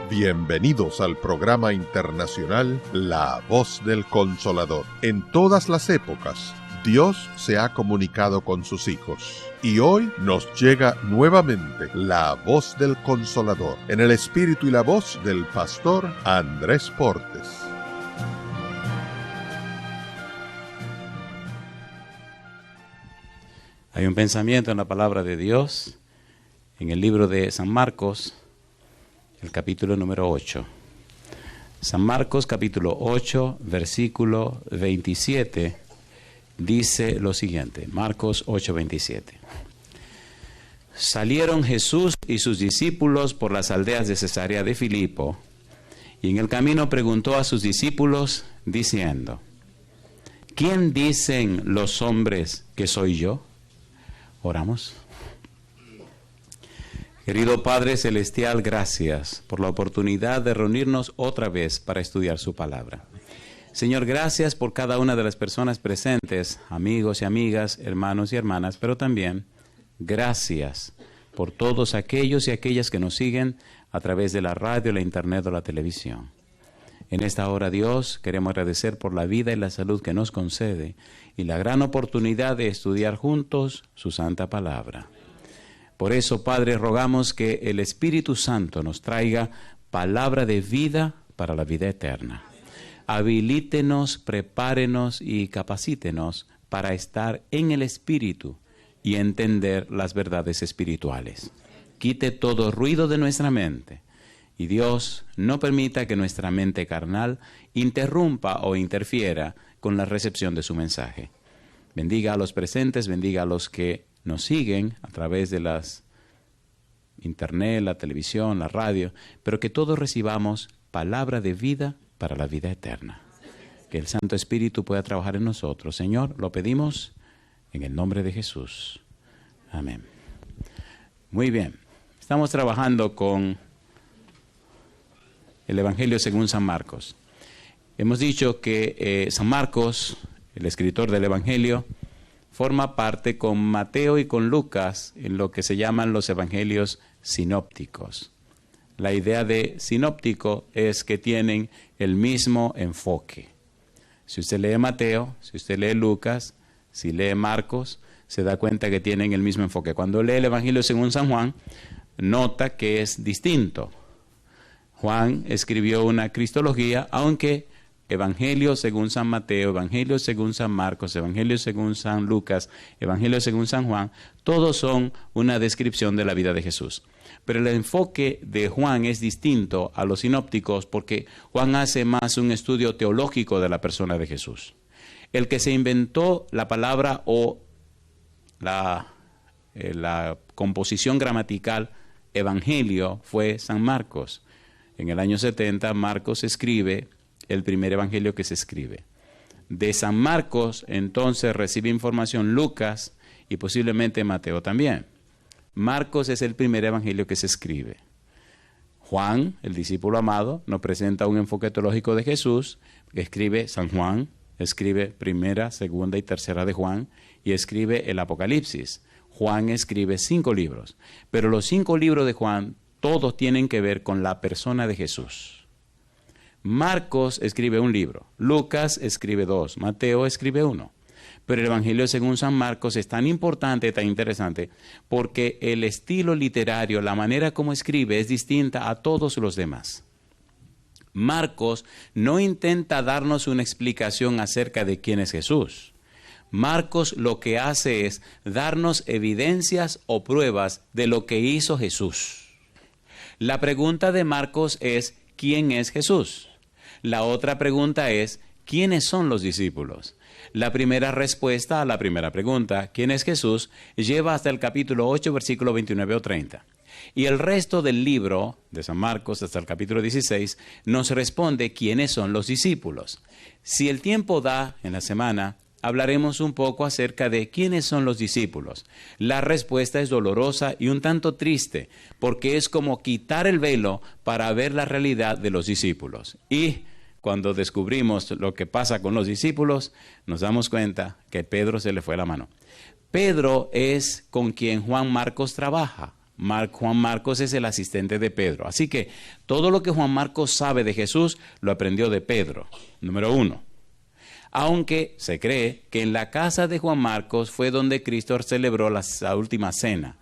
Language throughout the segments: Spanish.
Bienvenidos al programa internacional La Voz del Consolador. En todas las épocas, Dios se ha comunicado con sus hijos. Y hoy nos llega nuevamente la Voz del Consolador, en el espíritu y la voz del pastor Andrés Portes. Hay un pensamiento en la palabra de Dios, en el libro de San Marcos, el capítulo número 8. San Marcos, capítulo 8, versículo 27, dice lo siguiente. Marcos 8, 27. Salieron Jesús y sus discípulos por las aldeas de Cesarea de Filipo, y en el camino preguntó a sus discípulos, diciendo, ¿quién dicen los hombres que soy yo? Oramos. Querido Padre Celestial, gracias por la oportunidad de reunirnos otra vez para estudiar su palabra. Señor, gracias por cada una de las personas presentes, amigos y amigas, hermanos y hermanas, pero también gracias por todos aquellos y aquellas que nos siguen a través de la radio, la internet o la televisión. En esta hora, Dios, queremos agradecer por la vida y la salud que nos concede y la gran oportunidad de estudiar juntos su santa palabra. Por eso, Padre, rogamos que el Espíritu Santo nos traiga palabra de vida para la vida eterna. Habilítenos, prepárenos y capacítenos para estar en el Espíritu y entender las verdades espirituales. Quite todo ruido de nuestra mente. Y Dios, no permita que nuestra mente carnal interrumpa o interfiera con la recepción de su mensaje. Bendiga a los presentes, bendiga a los que nos siguen a través de las internet, la televisión, la radio, pero que todos recibamos palabra de vida para la vida eterna. Que el Santo Espíritu pueda trabajar en nosotros. Señor, lo pedimos en el nombre de Jesús. Amén. Muy bien. Estamos trabajando con el Evangelio según San Marcos. Hemos dicho que San Marcos, el escritor del Evangelio, forma parte con Mateo y con Lucas en lo que se llaman los evangelios sinópticos. La idea de sinóptico es que tienen el mismo enfoque. Si usted lee Mateo, si usted lee Lucas, si lee Marcos, se da cuenta que tienen el mismo enfoque. Cuando lee el Evangelio según San Juan, nota que es distinto. Juan escribió una cristología, aunque Evangelio según San Mateo, Evangelio según San Marcos, Evangelio según San Lucas, Evangelio según San Juan, todos son una descripción de la vida de Jesús. Pero el enfoque de Juan es distinto a los sinópticos porque Juan hace más un estudio teológico de la persona de Jesús. El que se inventó la palabra o la composición gramatical evangelio fue San Marcos. En el año 70, Marcos escribe el primer evangelio que se escribe. De San Marcos, entonces, recibe información Lucas y posiblemente Mateo también. Marcos es el primer evangelio que se escribe. Juan, el discípulo amado, nos presenta un enfoque teológico de Jesús, que escribe San Juan, escribe primera, segunda y tercera de Juan, y escribe el Apocalipsis. Juan escribe 5 libros, pero los 5 libros de Juan, todos tienen que ver con la persona de Jesús. Marcos escribe un libro, Lucas escribe 2, Mateo escribe 1. Pero el Evangelio según San Marcos es tan importante, tan interesante, porque el estilo literario, la manera como escribe es distinta a todos los demás. Marcos no intenta darnos una explicación acerca de quién es Jesús. Marcos lo que hace es darnos evidencias o pruebas de lo que hizo Jesús. La pregunta de Marcos es, ¿quién es Jesús? La otra pregunta es, ¿quiénes son los discípulos? La primera respuesta a la primera pregunta, ¿quién es Jesús?, lleva hasta el capítulo 8, versículo 29 o 30. Y el resto del libro de San Marcos, hasta el capítulo 16, nos responde quiénes son los discípulos. Si el tiempo da, en la semana, hablaremos un poco acerca de quiénes son los discípulos. La respuesta es dolorosa y un tanto triste, porque es como quitar el velo para ver la realidad de los discípulos. Y cuando descubrimos lo que pasa con los discípulos, nos damos cuenta que Pedro se le fue la mano. Pedro es con quien Juan Marcos trabaja. Juan Marcos es el asistente de Pedro. Así que todo lo que Juan Marcos sabe de Jesús lo aprendió de Pedro, número 1. Aunque se cree que en la casa de Juan Marcos fue donde Cristo celebró la última cena,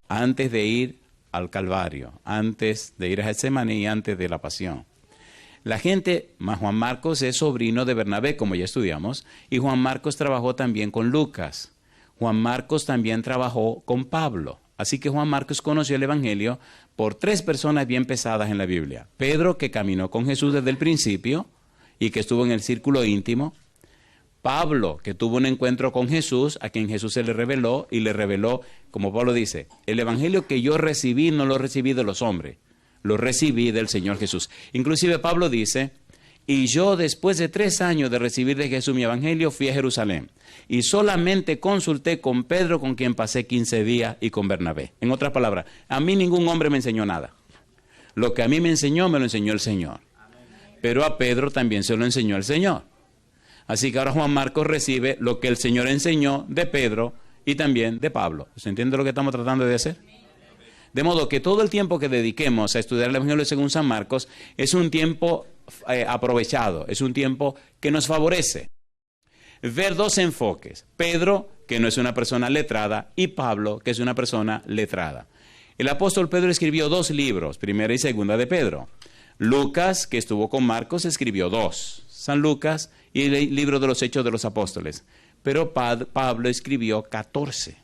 antes de ir al Calvario, antes de ir a Getsemaní y antes de la pasión. La gente, Juan Marcos es sobrino de Bernabé, como ya estudiamos, y Juan Marcos trabajó también con Lucas. Juan Marcos también trabajó con Pablo. Así que Juan Marcos conoció el Evangelio por 3 personas bien pesadas en la Biblia. Pedro, que caminó con Jesús desde el principio y que estuvo en el círculo íntimo. Pablo, que tuvo un encuentro con Jesús, a quien Jesús se le reveló y le reveló, como Pablo dice, el Evangelio que yo recibí no lo recibí de los hombres, lo recibí del Señor Jesús. Inclusive Pablo dice, y yo después de 3 años de recibir de Jesús mi Evangelio fui a Jerusalén y solamente consulté con Pedro, con quien pasé 15 días, y con Bernabé. En otras palabras, a mí ningún hombre me enseñó nada. Lo que a mí me lo enseñó el Señor. Pero a Pedro también se lo enseñó el Señor. Así que ahora Juan Marcos recibe lo que el Señor enseñó de Pedro y también de Pablo. ¿Se entiende lo que estamos tratando de hacer? De modo que todo el tiempo que dediquemos a estudiar el Evangelio según San Marcos es un tiempo aprovechado, es un tiempo que nos favorece. Ver 2 enfoques. Pedro, que no es una persona letrada, y Pablo, que es una persona letrada. El apóstol Pedro escribió 2 libros, primera y segunda de Pedro. Lucas, que estuvo con Marcos, escribió 2. San Lucas y el libro de los Hechos de los Apóstoles. Pero Pablo escribió 14.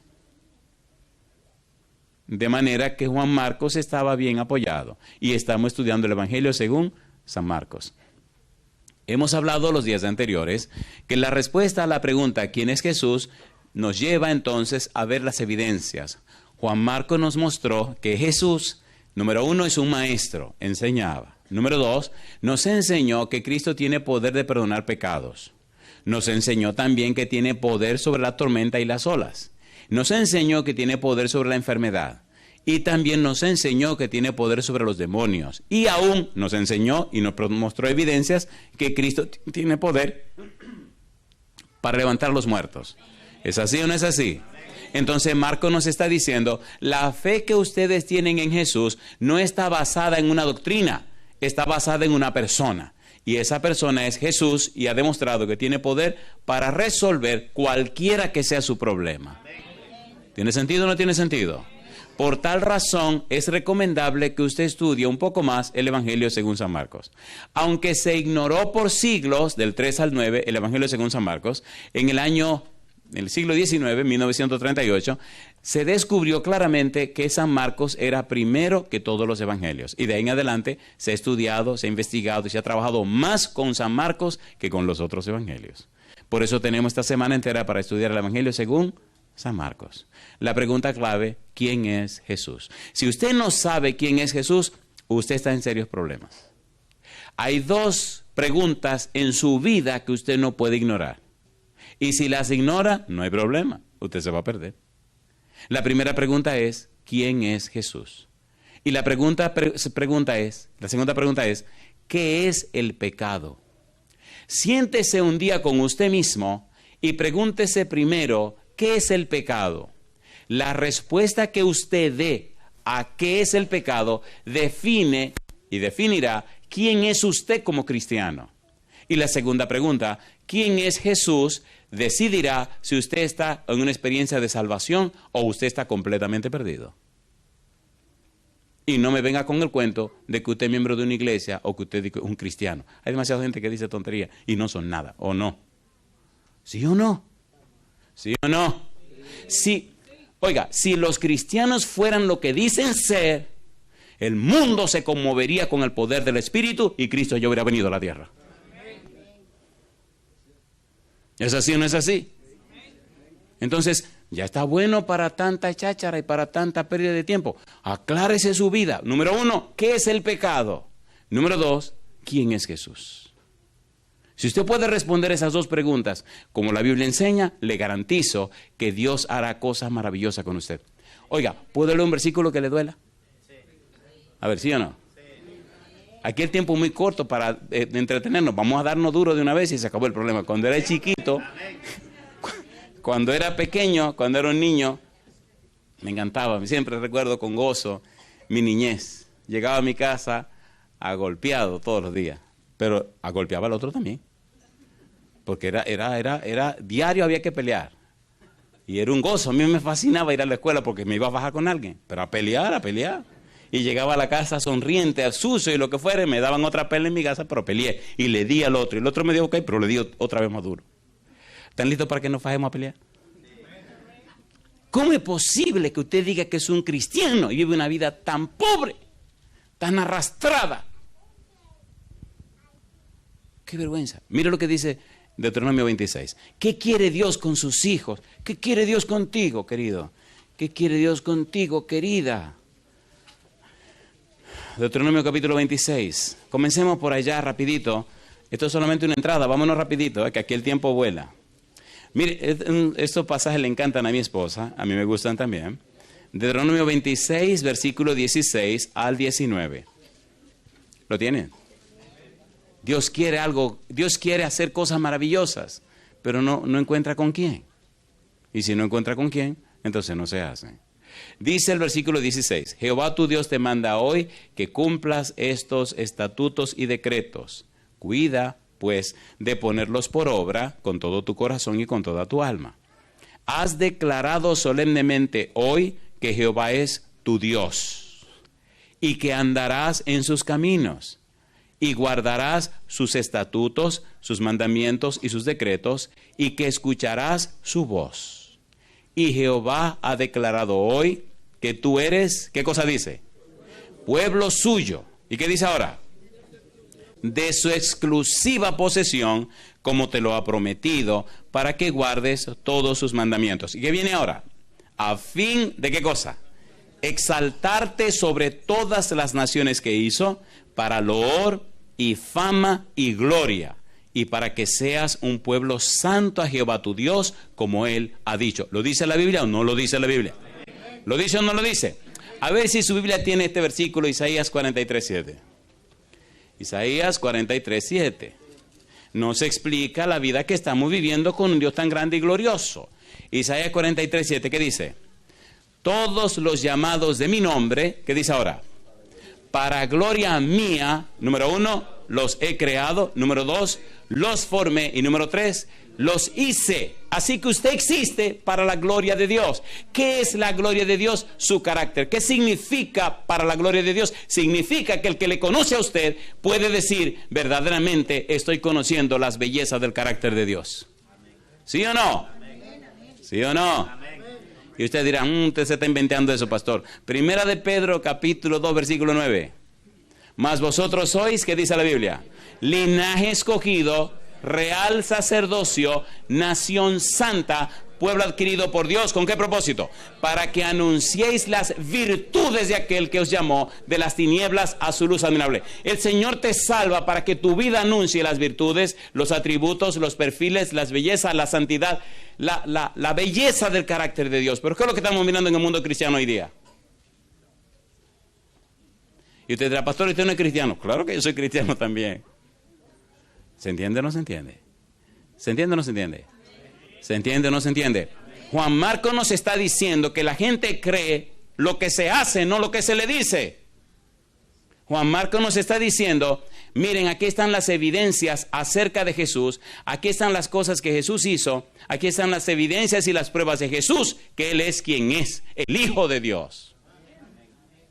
De manera que Juan Marcos estaba bien apoyado. Y estamos estudiando el Evangelio según San Marcos. Hemos hablado los días anteriores que la respuesta a la pregunta ¿quién es Jesús? Nos lleva entonces a ver las evidencias. Juan Marcos nos mostró que Jesús, número 1, es un maestro, enseñaba. Número 2, nos enseñó que Cristo tiene poder de perdonar pecados. Nos enseñó también que tiene poder sobre la tormenta y las olas. Nos enseñó que tiene poder sobre la enfermedad. Y también nos enseñó que tiene poder sobre los demonios. Y aún nos enseñó y nos mostró evidencias que Cristo tiene poder para levantar a los muertos. ¿Es así o no es así? Entonces Marcos nos está diciendo, la fe que ustedes tienen en Jesús no está basada en una doctrina, está basada en una persona. Y esa persona es Jesús y ha demostrado que tiene poder para resolver cualquiera que sea su problema. ¿Tiene sentido o no tiene sentido? Por tal razón es recomendable que usted estudie un poco más el Evangelio según San Marcos. Aunque se ignoró por siglos, del 3 al 9, el Evangelio según San Marcos, en el siglo XIX, 1938, se descubrió claramente que San Marcos era primero que todos los evangelios. Y de ahí en adelante se ha estudiado, se ha investigado y se ha trabajado más con San Marcos que con los otros evangelios. Por eso tenemos esta semana entera para estudiar el Evangelio según San Marcos. La pregunta clave, ¿quién es Jesús? Si usted no sabe quién es Jesús, usted está en serios problemas. Hay 2 preguntas en su vida que usted no puede ignorar. Y si las ignora, no hay problema, usted se va a perder. La primera pregunta es, ¿quién es Jesús? Y la segunda pregunta es, ¿qué es el pecado? Siéntese un día con usted mismo y pregúntese primero, ¿qué es el pecado? La respuesta que usted dé a qué es el pecado define y definirá quién es usted como cristiano. Y la segunda pregunta, ¿quién es Jesús? Decidirá si usted está en una experiencia de salvación o usted está completamente perdido. Y no me venga con el cuento de que usted es miembro de una iglesia o que usted es un cristiano. Hay demasiada gente que dice tontería y no son nada, ¿o no? ¿Sí o no? ¿Sí o no? Sí. Oiga, si los cristianos fueran lo que dicen ser, el mundo se conmovería con el poder del Espíritu y Cristo ya hubiera venido a la tierra. ¿Es así o no es así? Entonces, ya está bueno para tanta cháchara y para tanta pérdida de tiempo. Aclárese su vida. Número 1, ¿qué es el pecado? Número 2, ¿quién es Jesús? Si usted puede responder esas 2 preguntas, como la Biblia enseña, le garantizo que Dios hará cosas maravillosas con usted. Oiga, ¿puedo leer un versículo que le duela? A ver, ¿sí o no? Aquí el tiempo es muy corto para entretenernos. Vamos a darnos duro de una vez y se acabó el problema. Cuando era chiquito, cuando era pequeño, cuando era un niño, Me encantaba, siempre recuerdo con gozo mi niñez. Llegaba a mi casa agolpeado todos los días, pero agolpeaba al otro también. Porque era diario, había que pelear. Y era un gozo, a mí me fascinaba ir a la escuela porque me iba a bajar con alguien, pero a pelear. Y llegaba a la casa sonriente, sucio y lo que fuera, me daban otra pelea en mi casa, pero peleé. Y le di al otro, y el otro me dio ok, pero le di otra vez más duro. ¿Están listos para que nos fajemos a pelear? ¿Cómo es posible que usted diga que es un cristiano y vive una vida tan pobre, tan arrastrada? ¡Qué vergüenza! Mira lo que dice Deuteronomio 26. ¿Qué quiere Dios con sus hijos? ¿Qué quiere Dios contigo, querido? ¿Qué quiere Dios contigo, querida? Deuteronomio capítulo 26. Comencemos por allá rapidito. Esto es solamente una entrada, vámonos rapidito, que aquí el tiempo vuela. Mire, estos pasajes le encantan a mi esposa, a mí me gustan también. Deuteronomio 26, versículo 16 al 19. ¿Lo tienen? Dios quiere algo, Dios quiere hacer cosas maravillosas, pero no encuentra con quién. Y si no encuentra con quién, entonces no se hace. Dice el versículo 16, Jehová tu Dios te manda hoy que cumplas estos estatutos y decretos. Cuida, pues, de ponerlos por obra con todo tu corazón y con toda tu alma. Has declarado solemnemente hoy que Jehová es tu Dios y que andarás en sus caminos y guardarás sus estatutos, sus mandamientos y sus decretos y que escucharás su voz. Y Jehová ha declarado hoy que tú eres, ¿qué cosa dice? Pueblo suyo. ¿Y qué dice ahora? De su exclusiva posesión, como te lo ha prometido, para que guardes todos sus mandamientos. ¿Y qué viene ahora? A fin de ¿qué cosa? Exaltarte sobre todas las naciones que hizo, para loor y fama y gloria, y para que seas un pueblo santo a Jehová tu Dios, como Él ha dicho. ¿Lo dice la Biblia o no lo dice la Biblia? ¿Lo dice o no lo dice? A ver si su Biblia tiene este versículo, Isaías 43:7. Isaías 43:7. Nos explica la vida que estamos viviendo con un Dios tan grande y glorioso. Isaías 43:7, ¿qué dice? Todos los llamados de mi nombre, ¿qué dice ahora? Para gloria mía, número 1, los he creado, número 2, los formé, y número 3, los hice. Así que usted existe para la gloria de Dios. ¿Qué es la gloria de Dios? Su carácter. ¿Qué significa para la gloria de Dios? Significa que el que le conoce a usted puede decir, verdaderamente estoy conociendo las bellezas del carácter de Dios. ¿Sí o no? ¿Sí o no? Y usted dirá, usted se está inventando eso, pastor. Primera de Pedro, capítulo 2, versículo 9. Mas vosotros sois, ¿qué dice la Biblia? Linaje escogido, real sacerdocio, nación santa, pueblo adquirido por Dios. ¿Con qué propósito? Para que anunciéis las virtudes de aquel que os llamó de las tinieblas a su luz admirable. El Señor te salva para que tu vida anuncie las virtudes, los atributos, los perfiles, las bellezas, la santidad, la belleza del carácter de Dios. Pero ¿qué es lo que estamos mirando en el mundo cristiano hoy día? Y usted dirá, pastor, ¿usted no es cristiano? Claro que yo soy cristiano también. ¿Se entiende o no se entiende? ¿Se entiende o no se entiende? ¿Se entiende o no se entiende? Juan Marcos nos está diciendo que la gente cree lo que se hace, no lo que se le dice. Juan Marcos nos está diciendo, miren, aquí están las evidencias acerca de Jesús, aquí están las cosas que Jesús hizo, aquí están las evidencias y las pruebas de Jesús, que Él es quien es, el Hijo de Dios.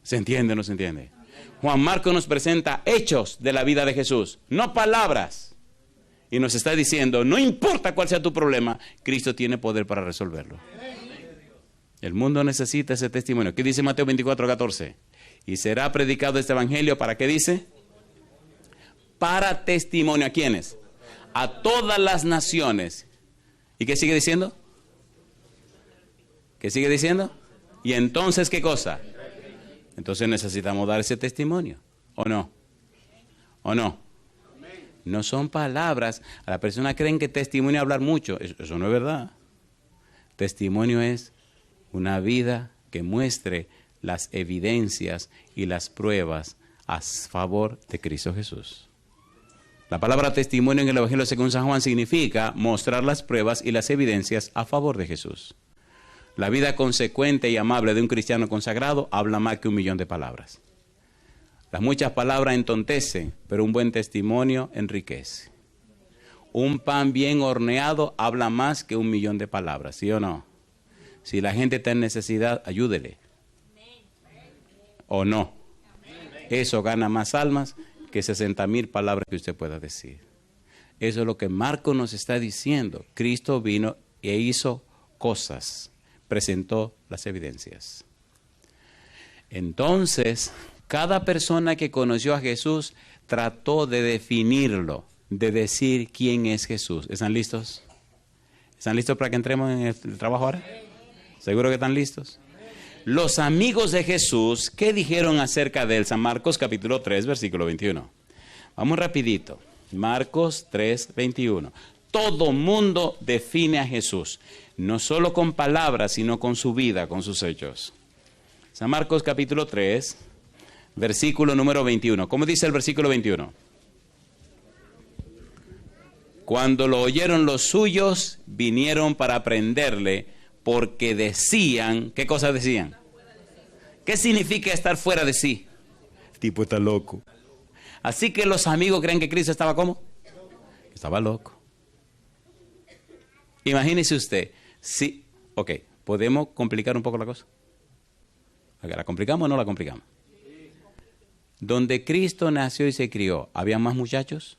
¿Se entiende o no se entiende? Juan Marcos nos presenta hechos de la vida de Jesús, no palabras. Y nos está diciendo, no importa cuál sea tu problema, Cristo tiene poder para resolverlo. El mundo necesita ese testimonio. ¿Qué dice Mateo 24:14? Y será predicado este evangelio, ¿para qué dice? Para testimonio. ¿A quiénes? A todas las naciones. ¿Y qué sigue diciendo? ¿Qué sigue diciendo? Y entonces, ¿qué cosa? Entonces necesitamos dar ese testimonio, ¿o no? ¿O no? No son palabras. A la persona creen que testimonio es hablar mucho. Eso no es verdad. Testimonio es una vida que muestre las evidencias y las pruebas a favor de Cristo Jesús. La palabra testimonio en el Evangelio según San Juan significa mostrar las pruebas y las evidencias a favor de Jesús. La vida consecuente y amable de un cristiano consagrado habla más que 1.000.000 de palabras. Las muchas palabras entontecen, pero un buen testimonio enriquece. Un pan bien horneado habla más que 1.000.000 de palabras, ¿sí o no? Si la gente está en necesidad, ayúdele. ¿O no? Eso gana más almas que 60.000 palabras que usted pueda decir. Eso es lo que Marcos nos está diciendo. Cristo vino e hizo cosas, presentó las evidencias. Entonces, cada persona que conoció a Jesús trató de definirlo, de decir quién es Jesús. ¿Están listos? ¿Están listos para que entremos en el trabajo ahora? ¿Seguro que están listos? Los amigos de Jesús, ¿qué dijeron acerca de él? San Marcos capítulo 3, versículo 21. Vamos rapidito. Marcos 3, 21. Todo mundo define a Jesús, no solo con palabras, sino con su vida, con sus hechos. San Marcos capítulo 3, versículo número 21. ¿Cómo dice el versículo 21? Cuando lo oyeron los suyos, vinieron para prenderle, porque decían, ¿qué cosas decían? ¿Qué significa estar fuera de sí? El tipo está loco. Así que los amigos creen que Cristo estaba ¿cómo? Estaba loco. Imagínese usted, sí, ok, ¿podemos complicar un poco la cosa? ¿La complicamos o no la complicamos? Donde Cristo nació y se crió, ¿había más muchachos?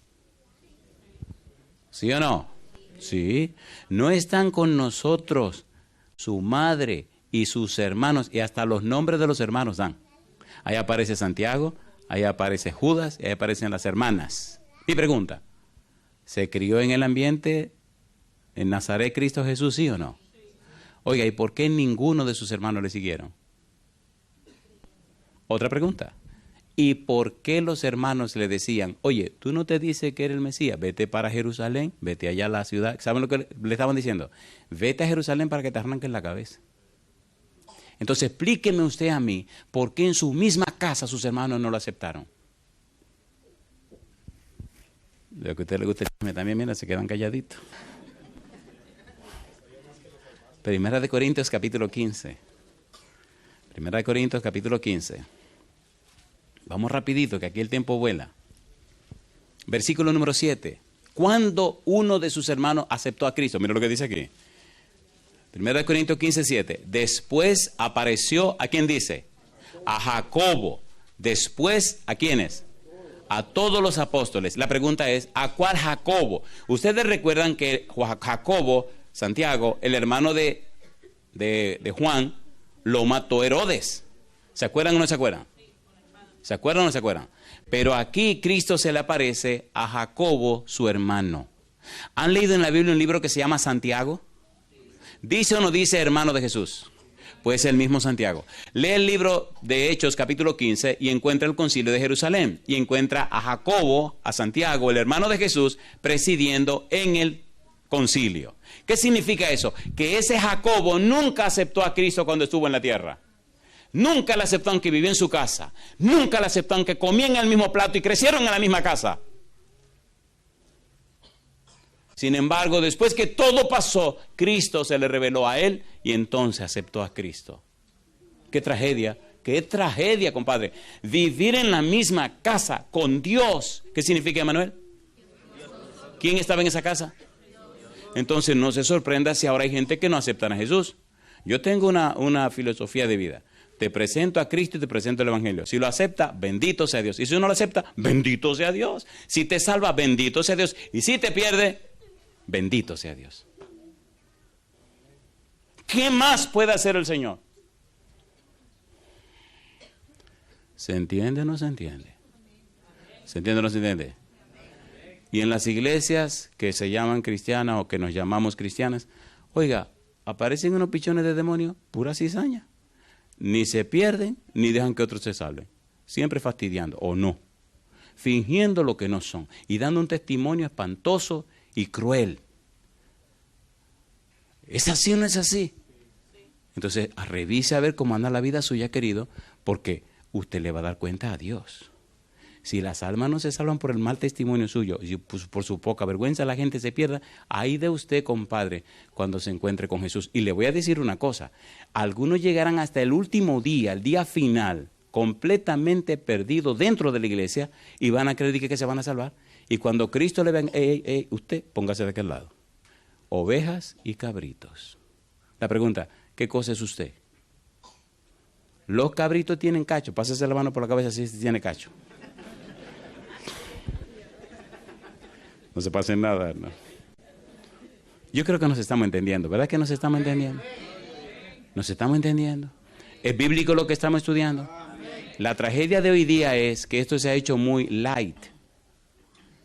¿Sí o no? Sí. No están con nosotros su madre y sus hermanos, y hasta los nombres de los hermanos dan. Ahí aparece Santiago, ahí aparece Judas, y ahí aparecen las hermanas. Mi pregunta, ¿se crió en el ambiente en Nazaret Cristo Jesús, sí o no? Oiga, ¿y por qué ninguno de sus hermanos le siguieron? Otra pregunta. ¿Y por qué los hermanos le decían, oye, tú no te dices que eres el Mesías, vete para Jerusalén, vete allá a la ciudad? ¿Saben lo que le estaban diciendo? Vete a Jerusalén para que te arranquen la cabeza. Entonces explíqueme usted a mí, ¿por qué en su misma casa sus hermanos no lo aceptaron? Lo que a usted le gusta también, mira, se quedan calladitos. Primera de Corintios capítulo 15. Primera de Corintios capítulo 15. Vamos rapidito, que aquí el tiempo vuela. Versículo número 7. Cuando uno de sus hermanos aceptó a Cristo, mira lo que dice aquí. 1 Corintios 15, 7. Después apareció, ¿a quién dice? A Jacobo. Después, ¿a quiénes? A todos los apóstoles. La pregunta es, ¿a cuál Jacobo? Ustedes recuerdan que Jacobo, Santiago, el hermano de Juan, lo mató Herodes. ¿Se acuerdan o no se acuerdan? ¿Se acuerdan o no se acuerdan? Pero aquí Cristo se le aparece a Jacobo, su hermano. ¿Han leído en la Biblia un libro que se llama Santiago? ¿Dice o no dice hermano de Jesús? Pues el mismo Santiago. Lee el libro de Hechos capítulo 15 y encuentra el concilio de Jerusalén. Y encuentra a Jacobo, a Santiago, el hermano de Jesús, presidiendo en el concilio. ¿Qué significa eso? Que ese Jacobo nunca aceptó a Cristo cuando estuvo en la tierra. Nunca le aceptó aunque vivía en su casa. Nunca le aceptó aunque comían en el mismo plato y crecieron en la misma casa. Sin embargo, después que todo pasó, Cristo se le reveló a él y entonces aceptó a Cristo. ¡Qué tragedia! ¡Qué tragedia, compadre! Vivir en la misma casa con Dios. ¿Qué significa, Emanuel? ¿Quién estaba en esa casa? Entonces no se sorprenda si ahora hay gente que no acepta a Jesús. Yo tengo una filosofía de vida. Te presento a Cristo y te presento el Evangelio. Si lo acepta, bendito sea Dios. Y si no lo acepta, bendito sea Dios. Si te salva, bendito sea Dios. Y si te pierde, bendito sea Dios. ¿Qué más puede hacer el Señor? ¿Se entiende o no se entiende? ¿Se entiende o no se entiende? Y en las iglesias que se llaman cristianas o que nos llamamos cristianas, oiga, aparecen unos pichones de demonio, pura cizaña. Ni se pierden, ni dejan que otros se salven. Siempre fastidiando, o no. Fingiendo lo que no son. Y dando un testimonio espantoso y cruel. ¿Es así o no es así? Entonces, revise a ver cómo anda la vida suya, querido, porque usted le va a dar cuenta a Dios. Si las almas no se salvan por el mal testimonio suyo y por su poca vergüenza la gente se pierda, ahí de usted, compadre, cuando se encuentre con Jesús. Y le voy a decir una cosa, algunos llegarán hasta el último día, el día final, completamente perdidos dentro de la iglesia y van a creer que se van a salvar. Y cuando Cristo le venga, usted póngase de aquel lado. Ovejas y cabritos. La pregunta, ¿qué cosa es usted? Los cabritos tienen cacho. Pásese la mano por la cabeza si tiene cacho. No se pase nada, ¿no? Yo creo que nos estamos entendiendo. ¿Verdad que nos estamos entendiendo? ¿Nos estamos entendiendo? ¿Es bíblico lo que estamos estudiando? La tragedia de hoy día es que esto se ha hecho muy light.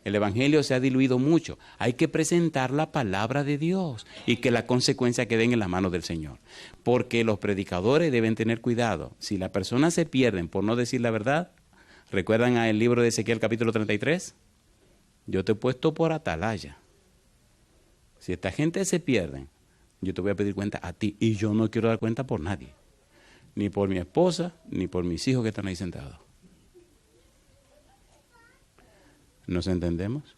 El evangelio se ha diluido mucho. Hay que presentar la palabra de Dios y que las consecuencias queden en las manos del Señor. Porque los predicadores deben tener cuidado. Si las personas se pierden por no decir la verdad, ¿recuerdan el libro de Ezequiel capítulo 33? Yo te he puesto por atalaya. Si esta gente se pierde, yo te voy a pedir cuenta a ti. Y yo no quiero dar cuenta por nadie. Ni por mi esposa, ni por mis hijos que están ahí sentados. ¿Nos entendemos?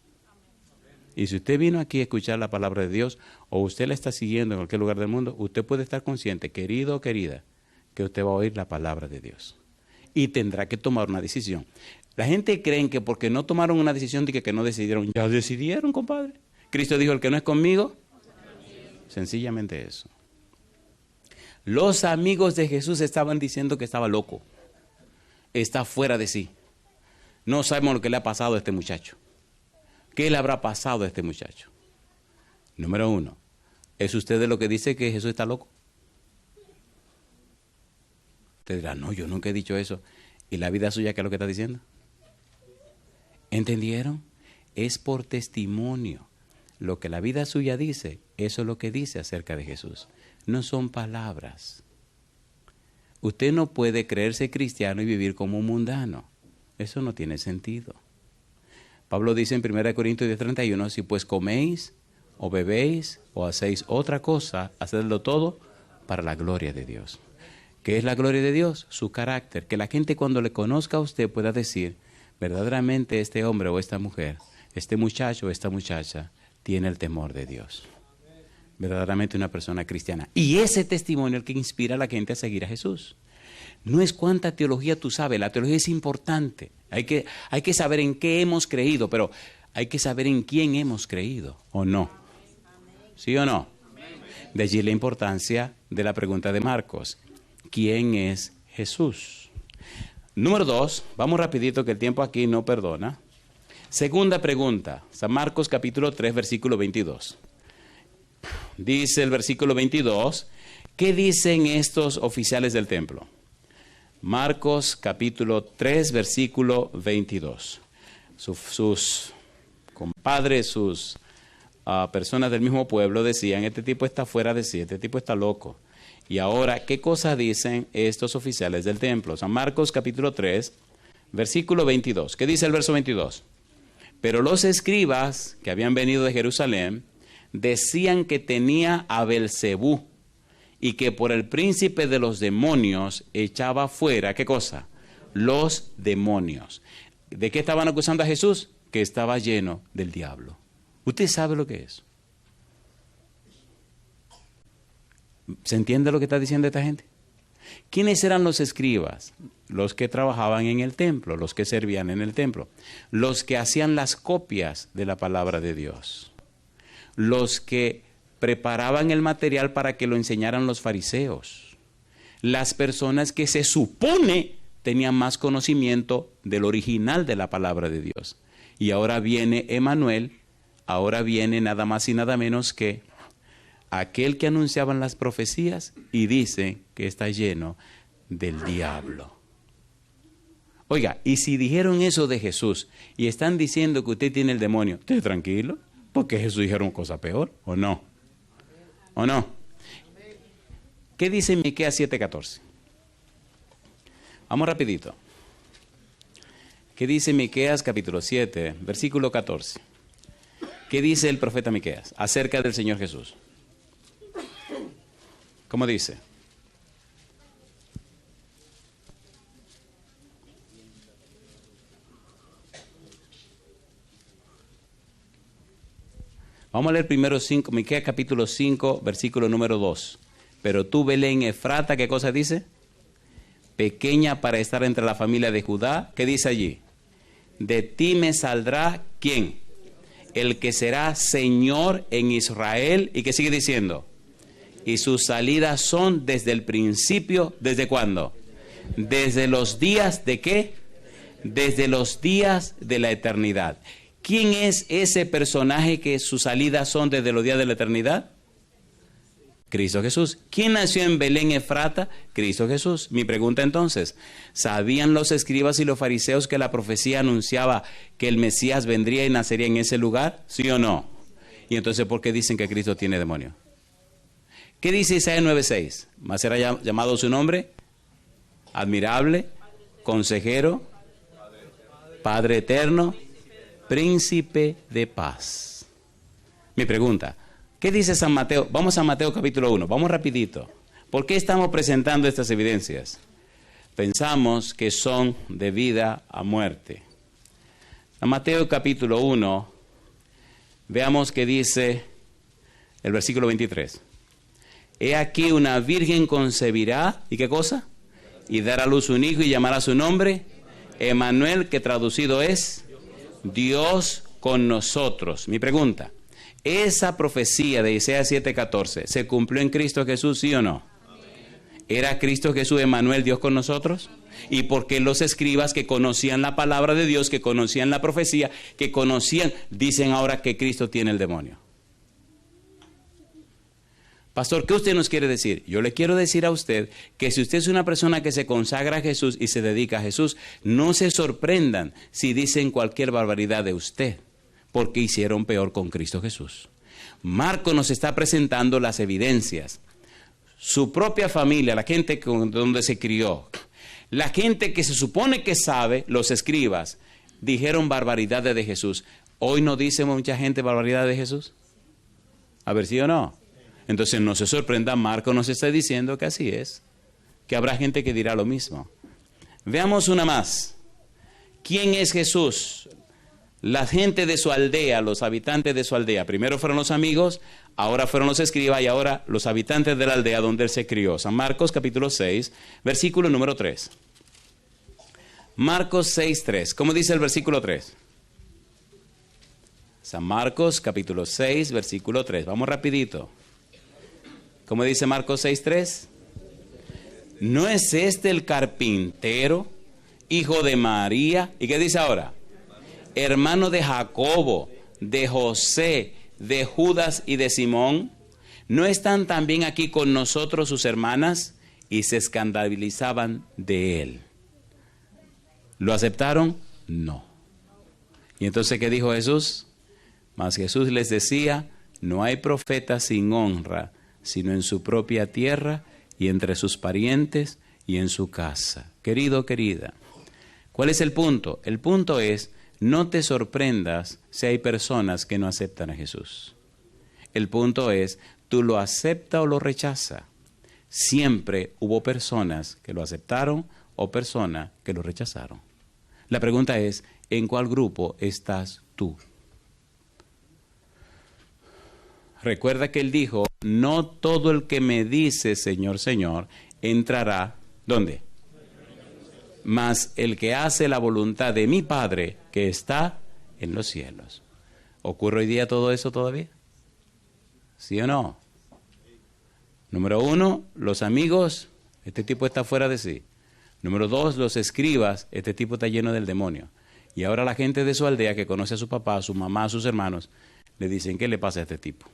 Y si usted vino aquí a escuchar la palabra de Dios o usted la está siguiendo en cualquier lugar del mundo, usted puede estar consciente, querido o querida, que usted va a oír la palabra de Dios. Y tendrá que tomar una decisión. La gente cree que porque no tomaron una decisión, de que no decidieron. Ya decidieron, compadre. Cristo dijo, el que no es conmigo, sencillamente eso. Los amigos de Jesús estaban diciendo que estaba loco. Está fuera de sí. No sabemos lo que le ha pasado a este muchacho. ¿Qué le habrá pasado a este muchacho? Número 1. ¿Es usted de lo que dice que Jesús está loco? Usted dirá, no, yo nunca he dicho eso. ¿Y la vida suya qué es lo que está diciendo? ¿Entendieron? Es por testimonio. Lo que la vida suya dice, eso es lo que dice acerca de Jesús. No son palabras. Usted no puede creerse cristiano y vivir como un mundano. Eso no tiene sentido. Pablo dice en 1 Corintios 10:31, si pues coméis o bebéis o hacéis otra cosa, hacedlo todo para la gloria de Dios. ¿Qué es la gloria de Dios? Su carácter. Que la gente cuando le conozca a usted pueda decir, verdaderamente este hombre o esta mujer, este muchacho o esta muchacha, tiene el temor de Dios. Verdaderamente una persona cristiana. Y ese testimonio es el que inspira a la gente a seguir a Jesús. No es cuánta teología tú sabes, la teología es importante. Hay que saber en qué hemos creído, pero hay que saber en quién hemos creído, ¿o no? ¿Sí o no? De allí la importancia de la pregunta de Marcos. ¿Quién es Jesús? Número 2, vamos rapidito que el tiempo aquí no perdona. Segunda pregunta, San Marcos capítulo 3, versículo 22. Dice el versículo 22, ¿qué dicen estos oficiales del templo? Marcos capítulo 3, versículo 22. Sus compadres, sus personas del mismo pueblo decían, este tipo está fuera de sí, este tipo está loco. Y ahora, ¿qué cosa dicen estos oficiales del templo? San Marcos capítulo 3, versículo 22. ¿Qué dice el verso 22? Pero los escribas que habían venido de Jerusalén decían que tenía a Belcebú y que por el príncipe de los demonios echaba fuera, ¿qué cosa? Los demonios. ¿De qué estaban acusando a Jesús? Que estaba lleno del diablo. ¿Usted sabe lo que es? ¿Se entiende lo que está diciendo esta gente? ¿Quiénes eran los escribas? Los que trabajaban en el templo, los que servían en el templo, los que hacían las copias de la palabra de Dios, los que preparaban el material para que lo enseñaran los fariseos, las personas que se supone tenían más conocimiento del original de la palabra de Dios. Y ahora viene Emanuel, ahora viene nada más y nada menos que aquel que anunciaban las profecías y dice que está lleno del diablo. Oiga, y si dijeron eso de Jesús y están diciendo que usted tiene el demonio, esté tranquilo, porque Jesús dijeron cosa peor, ¿o no? ¿O no? ¿Qué dice Miqueas 7:14? Vamos rapidito. ¿Qué dice Miqueas capítulo 7, versículo 14? ¿Qué dice el profeta Miqueas acerca del Señor Jesús? ¿Cómo dice? Vamos a leer primero Miqueas capítulo 5, versículo número 2. Pero tú, Belén Efrata, ¿qué cosa dice? Pequeña para estar entre la familia de Judá. ¿Qué dice allí? De ti me saldrá, ¿quién? El que será Señor en Israel. ¿Y qué sigue diciendo? Y sus salidas son desde el principio. ¿Desde cuándo? Desde los días de ¿qué? Desde los días de la eternidad. ¿Quién es ese personaje que sus salidas son desde los días de la eternidad? Cristo Jesús. ¿Quién nació en Belén Efrata? Cristo Jesús. Mi pregunta entonces, ¿sabían los escribas y los fariseos que la profecía anunciaba que el Mesías vendría y nacería en ese lugar? ¿Sí o no? Y entonces, ¿por qué dicen que Cristo tiene demonio? ¿Qué dice Isaías 9:6? ¿Más será llamado su nombre? Admirable, consejero, Padre eterno, príncipe de paz. Mi pregunta, ¿qué dice San Mateo? Vamos a Mateo capítulo 1, vamos rapidito. ¿Por qué estamos presentando estas evidencias? Pensamos que son de vida a muerte. En Mateo capítulo 1, veamos qué dice el versículo 23. He aquí una virgen concebirá, ¿y qué cosa? Y dará a luz un hijo y llamará su nombre Emmanuel, que traducido es Dios con nosotros. Mi pregunta, ¿esa profecía de Isaías 7:14 se cumplió en Cristo Jesús, sí o no? ¿Era Cristo Jesús Emmanuel, Dios con nosotros? ¿Y por qué los escribas que conocían la palabra de Dios, que conocían la profecía, que conocían, dicen ahora que Cristo tiene el demonio? Pastor, ¿qué usted nos quiere decir? Yo le quiero decir a usted que si usted es una persona que se consagra a Jesús y se dedica a Jesús, no se sorprendan si dicen cualquier barbaridad de usted, porque hicieron peor con Cristo Jesús. Marco nos está presentando las evidencias. Su propia familia, la gente donde se crió, la gente que se supone que sabe, los escribas, dijeron barbaridades de Jesús. ¿Hoy no dice mucha gente barbaridades de Jesús? A ver, ¿sí o no? Entonces no se sorprenda, Marco nos está diciendo que así es, que habrá gente que dirá lo mismo. Veamos una más. ¿Quién es Jesús? La gente de su aldea, los habitantes de su aldea. Primero fueron los amigos, ahora fueron los escribas y ahora los habitantes de la aldea donde él se crió. San Marcos capítulo 6, versículo número 3. Marcos 6:3. ¿Cómo dice el versículo 3? San Marcos capítulo 6, versículo 3. Vamos rapidito. ¿Cómo dice Marcos 6:3? ¿No es este el carpintero, hijo de María? ¿Y qué dice ahora? Hermano de Jacobo, de José, de Judas y de Simón. ¿No están también aquí con nosotros sus hermanas? Y se escandalizaban de él. ¿Lo aceptaron? No. ¿Y entonces qué dijo Jesús? Mas Jesús les decía, no hay profeta sin honra, sino en su propia tierra y entre sus parientes y en su casa. Querido, querida, ¿cuál es el punto? El punto es, no te sorprendas si hay personas que no aceptan a Jesús. El punto es, ¿tú lo aceptas o lo rechazas? Siempre hubo personas que lo aceptaron o personas que lo rechazaron. La pregunta es, ¿en cuál grupo estás tú? Recuerda que él dijo, no todo el que me dice Señor, Señor, entrará, ¿dónde? Mas el que hace la voluntad de mi Padre que está en los cielos. ¿Ocurre hoy día todo eso todavía? ¿Sí o no? Número 1, los amigos, este tipo está fuera de sí. Número 2, los escribas, este tipo está lleno del demonio. Y ahora la gente de su aldea que conoce a su papá, a su mamá, a sus hermanos, le dicen, ¿qué le pasa a este tipo?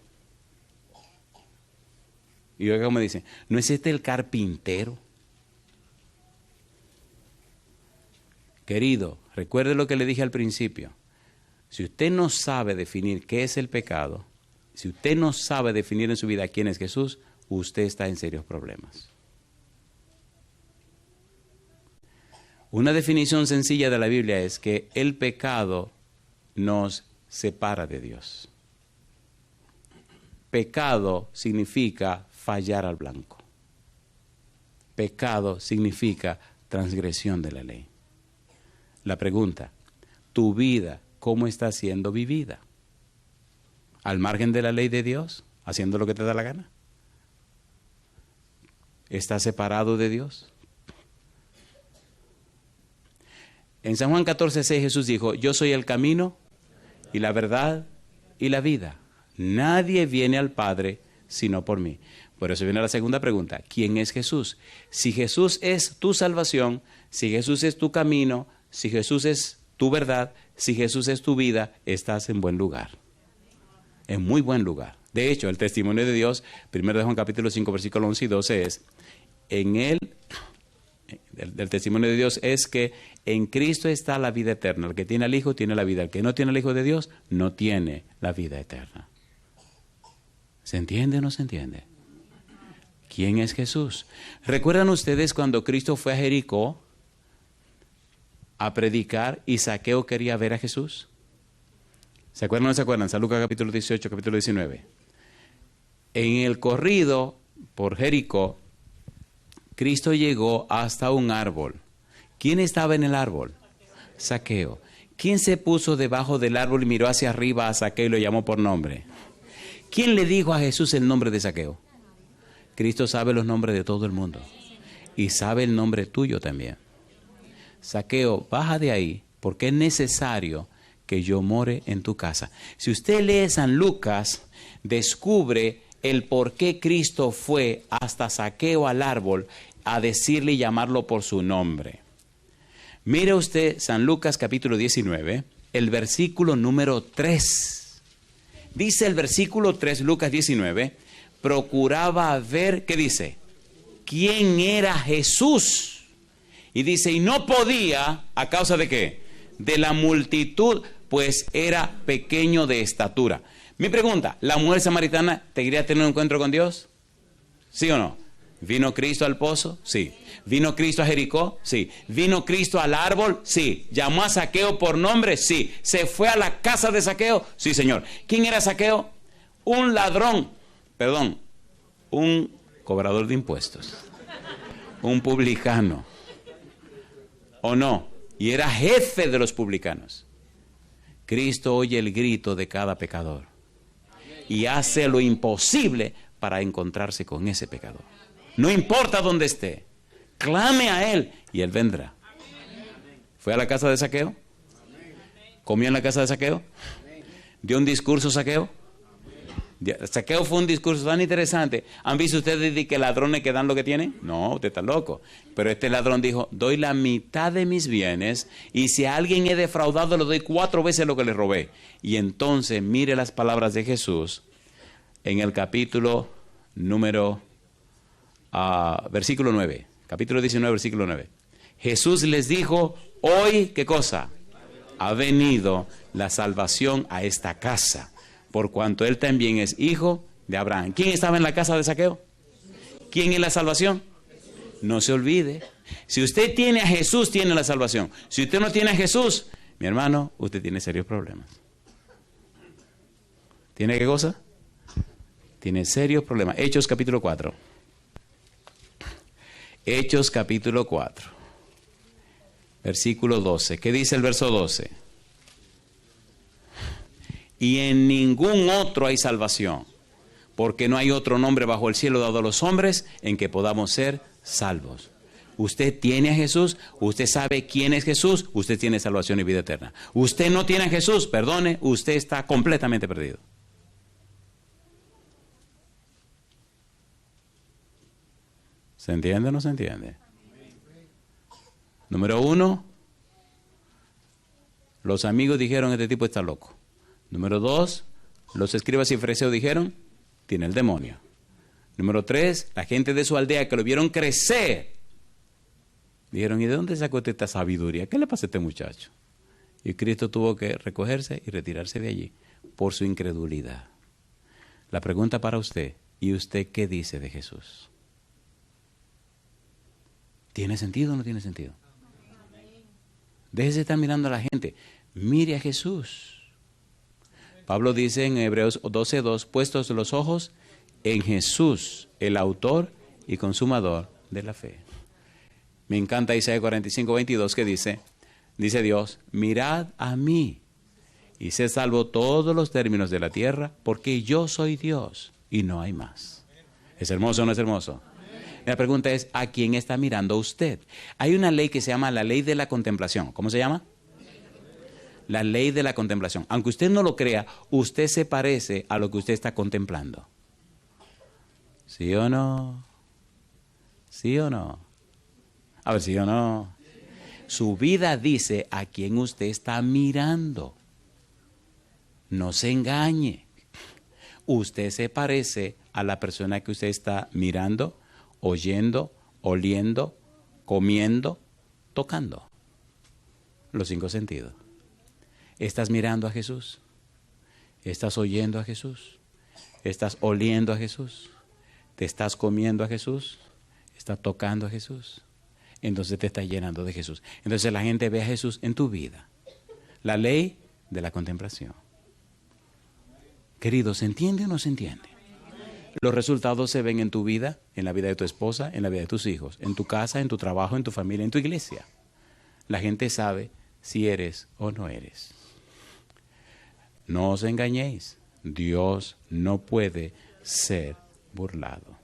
Y luego como dicen, ¿no es este el carpintero? Querido, recuerde lo que le dije al principio. Si usted no sabe definir qué es el pecado, si usted no sabe definir en su vida quién es Jesús, usted está en serios problemas. Una definición sencilla de la Biblia es que el pecado nos separa de Dios. Pecado significa fallar al blanco. Pecado significa transgresión de la ley. La pregunta, ¿tu vida cómo está siendo vivida? al margen de la ley de Dios, haciendo lo que te da la gana. ¿Estás separado de Dios? En San Juan 14:6 Jesús dijo, yo soy el camino y la verdad y la vida. Nadie viene al Padre sino por mí. Por eso viene la segunda pregunta, ¿quién es Jesús? Si Jesús es tu salvación, si Jesús es tu camino, si Jesús es tu verdad, si Jesús es tu vida, estás en buen lugar. En muy buen lugar. De hecho, el testimonio de Dios, 1 de Juan capítulo 5, versículo 11 y 12 es, en él, el testimonio de Dios es que en Cristo está la vida eterna. El que tiene al Hijo tiene la vida. El que no tiene al Hijo de Dios no tiene la vida eterna. ¿Se entiende o no se entiende? ¿Quién es Jesús? ¿Recuerdan ustedes cuando Cristo fue a Jericó a predicar y Zaqueo quería ver a Jesús? ¿Se acuerdan o no se acuerdan? San Lucas capítulo 18, capítulo 19. En el corrido por Jericó, Cristo llegó hasta un árbol. ¿Quién estaba en el árbol? Zaqueo. ¿Quién se puso debajo del árbol y miró hacia arriba a Zaqueo y lo llamó por nombre? ¿Quién le dijo a Jesús el nombre de Zaqueo? Cristo sabe los nombres de todo el mundo y sabe el nombre tuyo también. Zaqueo, baja de ahí porque es necesario que yo more en tu casa. Si usted lee San Lucas, descubre el por qué Cristo fue hasta Zaqueo al árbol a decirle y llamarlo por su nombre. Mire usted San Lucas capítulo 19, el versículo número 3. Dice el versículo 3, Lucas 19, procuraba ver, ¿qué dice? ¿Quién era Jesús? Y dice, y no podía, ¿a causa de qué? De la multitud, pues era pequeño de estatura. Mi pregunta, ¿la mujer samaritana te quería tener un encuentro con Dios? ¿Sí o no? ¿Vino Cristo al pozo? Sí. ¿Vino Cristo a Jericó? Sí. ¿Vino Cristo al árbol? Sí. ¿Llamó a Zaqueo por nombre? Sí. ¿Se fue a la casa de Zaqueo? Sí, Señor. ¿Quién era Zaqueo? Un ladrón. Perdón, un cobrador de impuestos. Un publicano. ¿O no? Y era jefe de los publicanos. Cristo oye el grito de cada pecador y hace lo imposible para encontrarse con ese pecador. No importa dónde esté, clame a Él y Él vendrá. ¿Fue a la casa de Zaqueo? ¿Comió en la casa de Zaqueo? ¿Dio un discurso Zaqueo? Zaqueo fue un discurso tan interesante. ¿Han visto ustedes de que ladrones que dan lo que tienen? No, usted está loco. Pero este ladrón dijo, doy la mitad de mis bienes y si a alguien he defraudado le doy 4 veces lo que le robé. Y entonces mire las palabras de Jesús en el capítulo número, versículo 9. Capítulo 19, versículo 9. Jesús les dijo, hoy, ¿qué cosa? Ha venido la salvación a esta casa, por cuanto él también es hijo de Abraham. ¿Quién estaba en la casa de Zaqueo? ¿Quién es la salvación? No se olvide. Si usted tiene a Jesús, tiene la salvación. Si usted no tiene a Jesús, mi hermano, usted tiene serios problemas. ¿Tiene qué cosa? Tiene serios problemas. Hechos capítulo 4. Hechos capítulo 4. Versículo 12. ¿Qué dice el verso 12? Y en ningún otro hay salvación, porque no hay otro nombre bajo el cielo dado a los hombres en que podamos ser salvos. Usted tiene a Jesús, usted sabe quién es Jesús, usted tiene salvación y vida eterna. Usted no tiene a Jesús, perdone, usted está completamente perdido. ¿Se entiende o no se entiende? Número 1, los amigos dijeron, este tipo está loco. Número 2, los escribas y fariseos dijeron, tiene el demonio. Número 3, la gente de su aldea que lo vieron crecer, dijeron, ¿y de dónde sacó usted esta sabiduría? ¿Qué le pasa a este muchacho? Y Cristo tuvo que recogerse y retirarse de allí por su incredulidad. La pregunta para usted, ¿y usted qué dice de Jesús? ¿Tiene sentido o no tiene sentido? Déjese de estar mirando a la gente, mire a Jesús. Pablo dice en Hebreos 12:2, puestos los ojos en Jesús, el autor y consumador de la fe. Me encanta Isaías 45:22 que dice Dios, mirad a mí y sé salvo todos los términos de la tierra, porque yo soy Dios y no hay más. ¿Es hermoso o no es hermoso? La pregunta es, ¿a quién está mirando usted? Hay una ley que se llama la ley de la contemplación. ¿Cómo se llama? La ley de la contemplación. Aunque usted no lo crea, usted se parece a lo que usted está contemplando. ¿Sí o no? ¿Sí o no? A ver, ¿sí o no? Su vida dice a quién usted está mirando. No se engañe. Usted se parece a la persona que usted está mirando, oyendo, oliendo, comiendo, tocando. Los 5 sentidos. ¿Estás mirando a Jesús? ¿Estás oyendo a Jesús? ¿Estás oliendo a Jesús? ¿Te estás comiendo a Jesús? ¿Estás tocando a Jesús? Entonces te estás llenando de Jesús. Entonces la gente ve a Jesús en tu vida. La ley de la contemplación. Querido, ¿se entiende o no se entiende? Los resultados se ven en tu vida, en la vida de tu esposa, en la vida de tus hijos, en tu casa, en tu trabajo, en tu familia, en tu iglesia. La gente sabe si eres o no eres. No os engañéis. Dios no puede ser burlado.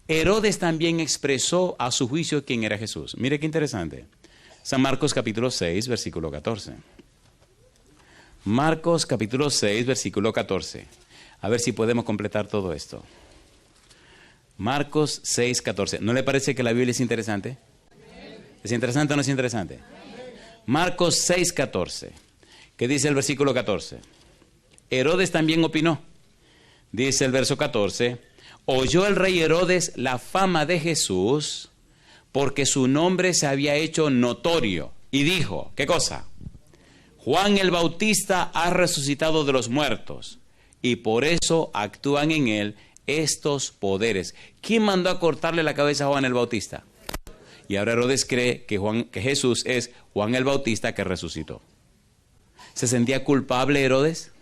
Herodes también expresó a su juicio quién era Jesús. Mire qué interesante. San Marcos capítulo 6, versículo 14. Marcos capítulo 6, versículo 14. A ver si podemos completar todo esto. Marcos 6, 14. ¿No le parece que la Biblia es interesante? ¿Es interesante o no es interesante? Marcos 6, 14. ¿Qué dice el versículo 14? Herodes también opinó. Dice el verso 14. Oyó el rey Herodes la fama de Jesús porque su nombre se había hecho notorio. Y dijo, ¿qué cosa? Juan el Bautista ha resucitado de los muertos y por eso actúan en él estos poderes. ¿Quién mandó a cortarle la cabeza a Juan el Bautista? Y ahora Herodes cree que Jesús es Juan el Bautista que resucitó. ¿Se sentía culpable Herodes?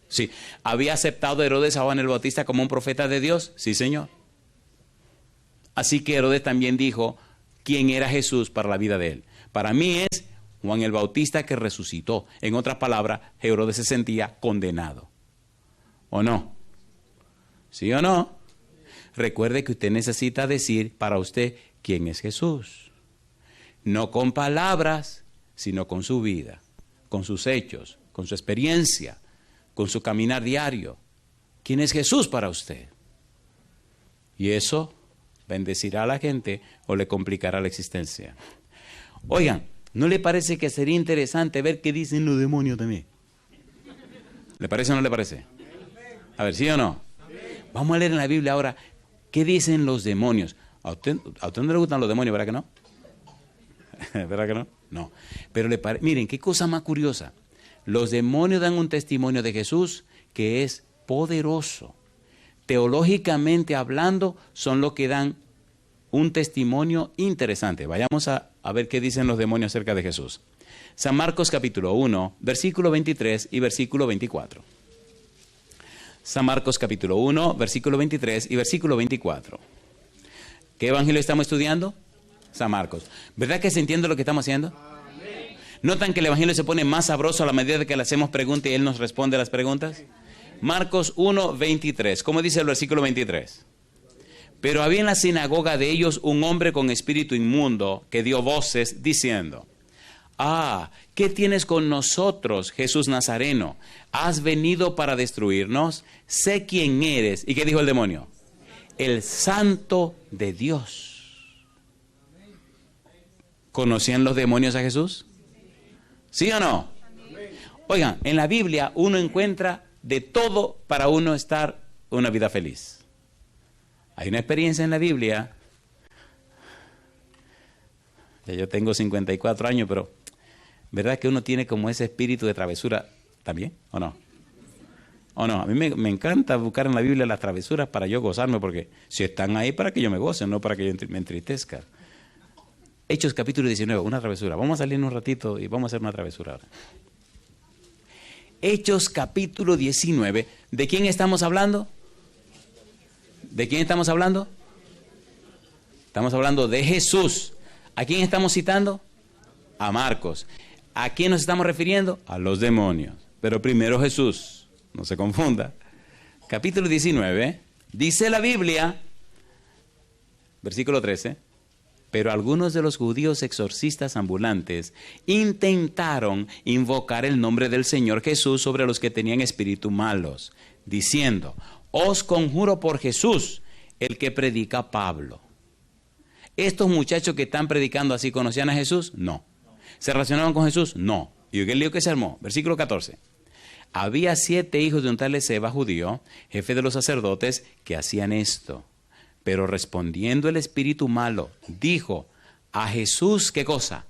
Sí. ¿Había aceptado Herodes a Juan el Bautista como un profeta de Dios? Sí, señor. Así que Herodes también dijo quién era Jesús para la vida de él. Para mí es Juan el Bautista que resucitó. En otras palabras, Herodes se sentía condenado. ¿O no? ¿Sí o no? Recuerde que usted necesita decir para usted quién es Jesús. No con palabras, sino con su vida, con sus hechos, con su experiencia, con su caminar diario. ¿Quién es Jesús para usted? Y eso bendecirá a la gente o le complicará la existencia. Oigan, ¿no le parece que sería interesante ver qué dicen los demonios también? ¿Le parece o no le parece? A ver, ¿sí o no? Vamos a leer en la Biblia ahora qué dicen los demonios. ¿A usted no le gustan los demonios, verdad que no? ¿Verdad que no? No. Pero miren, qué cosa más curiosa. Los demonios dan un testimonio de Jesús que es poderoso. Teológicamente hablando, son los que dan un testimonio interesante. Vayamos a ver qué dicen los demonios acerca de Jesús. San Marcos capítulo 1, versículo 23 y versículo 24. San Marcos capítulo 1, versículo 23 y versículo 24. ¿Qué evangelio estamos estudiando? San Marcos. ¿Verdad que se entiende lo que estamos haciendo? ¿Notan que el evangelio se pone más sabroso a la medida de que le hacemos preguntas y él nos responde a las preguntas? Marcos 1, 23. ¿Cómo dice el versículo 23? Pero había en la sinagoga de ellos un hombre con espíritu inmundo que dio voces diciendo: Ah, ¿qué tienes con nosotros, Jesús Nazareno? ¿Has venido para destruirnos? Sé quién eres. ¿Y qué dijo el demonio? El Santo de Dios. ¿Conocían los demonios a Jesús? ¿Sí o no? Oigan, en la Biblia uno encuentra de todo para uno estar una vida feliz. Hay una experiencia en la Biblia. Ya yo tengo 54 años, pero ¿verdad que uno tiene como ese espíritu de travesura también? ¿O no? ¿O no? A mí me encanta buscar en la Biblia las travesuras para yo gozarme, porque si están ahí para que yo me goce, no para que yo me entristezca. Hechos capítulo 19, una travesura. Vamos a salir un ratito y vamos a hacer una travesura ahora. Hechos capítulo 19. ¿De quién estamos hablando? ¿De quién estamos hablando? Estamos hablando de Jesús. ¿A quién estamos citando? A Marcos. ¿A quién nos estamos refiriendo? A los demonios. pero primero Jesús. No se confunda. Capítulo 19, dice la Biblia, versículo 13, pero algunos de los judíos exorcistas ambulantes intentaron invocar el nombre del Señor Jesús sobre los que tenían espíritus malos, diciendo, os conjuro por Jesús, el que predica Pablo. ¿Estos muchachos que están predicando así conocían a Jesús? No. ¿Se relacionaban con Jesús? No. ¿Y qué lío que se armó? Versículo 14. Había 7 hijos de un tal Esceva judío, jefe de los sacerdotes, que hacían esto. Pero respondiendo el espíritu malo, dijo, a Jesús, ¿qué cosa?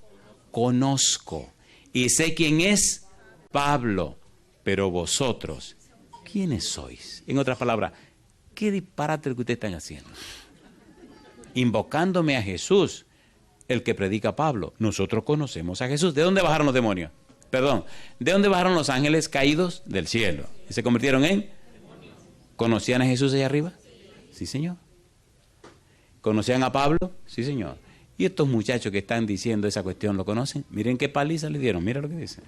Conozco, y sé quién es Pablo, pero vosotros, ¿quiénes sois? En otras palabras, ¿qué disparate el que ustedes están haciendo? Invocándome a Jesús, el que predica Pablo. Nosotros conocemos a Jesús. ¿De dónde bajaron los demonios? Perdón, ¿de dónde bajaron los ángeles caídos? Del cielo. ¿Y se convirtieron en? ¿Conocían a Jesús allá arriba? Sí, señor. ¿Conocían a Pablo? Sí, señor. ¿Y estos muchachos que están diciendo esa cuestión lo conocen? Miren qué paliza le dieron, mira lo que dice.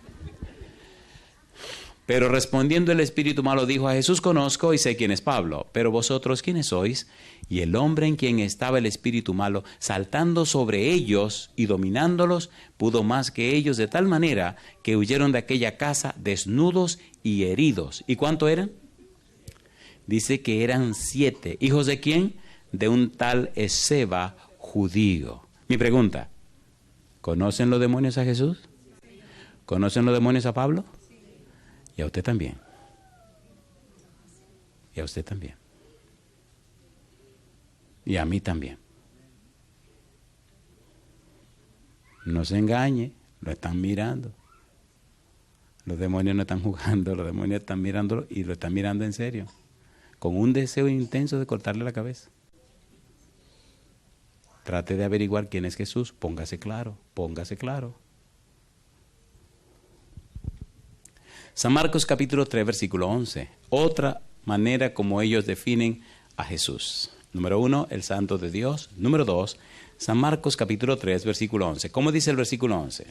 Pero respondiendo el espíritu malo dijo, a Jesús conozco y sé quién es Pablo, pero vosotros, ¿quiénes sois? Y el hombre en quien estaba el espíritu malo, saltando sobre ellos y dominándolos, pudo más que ellos de tal manera que huyeron de aquella casa desnudos y heridos. ¿Y cuánto eran? Dice que eran 7. ¿Hijos de quién? De un tal Esceva judío. Mi pregunta, ¿conocen los demonios a Jesús? ¿Conocen los demonios a Pablo? Y a usted también. Y a usted también. Y a mí también. No se engañe, lo están mirando. Los demonios no están jugando, los demonios están mirándolo y lo están mirando en serio. Con un deseo intenso de cortarle la cabeza. Trate de averiguar quién es Jesús, póngase claro, póngase claro. San Marcos capítulo 3, versículo 11. Otra manera como ellos definen a Jesús. Número 1, el Santo de Dios. Número 2, San Marcos capítulo 3, versículo 11. ¿Cómo dice el versículo 11?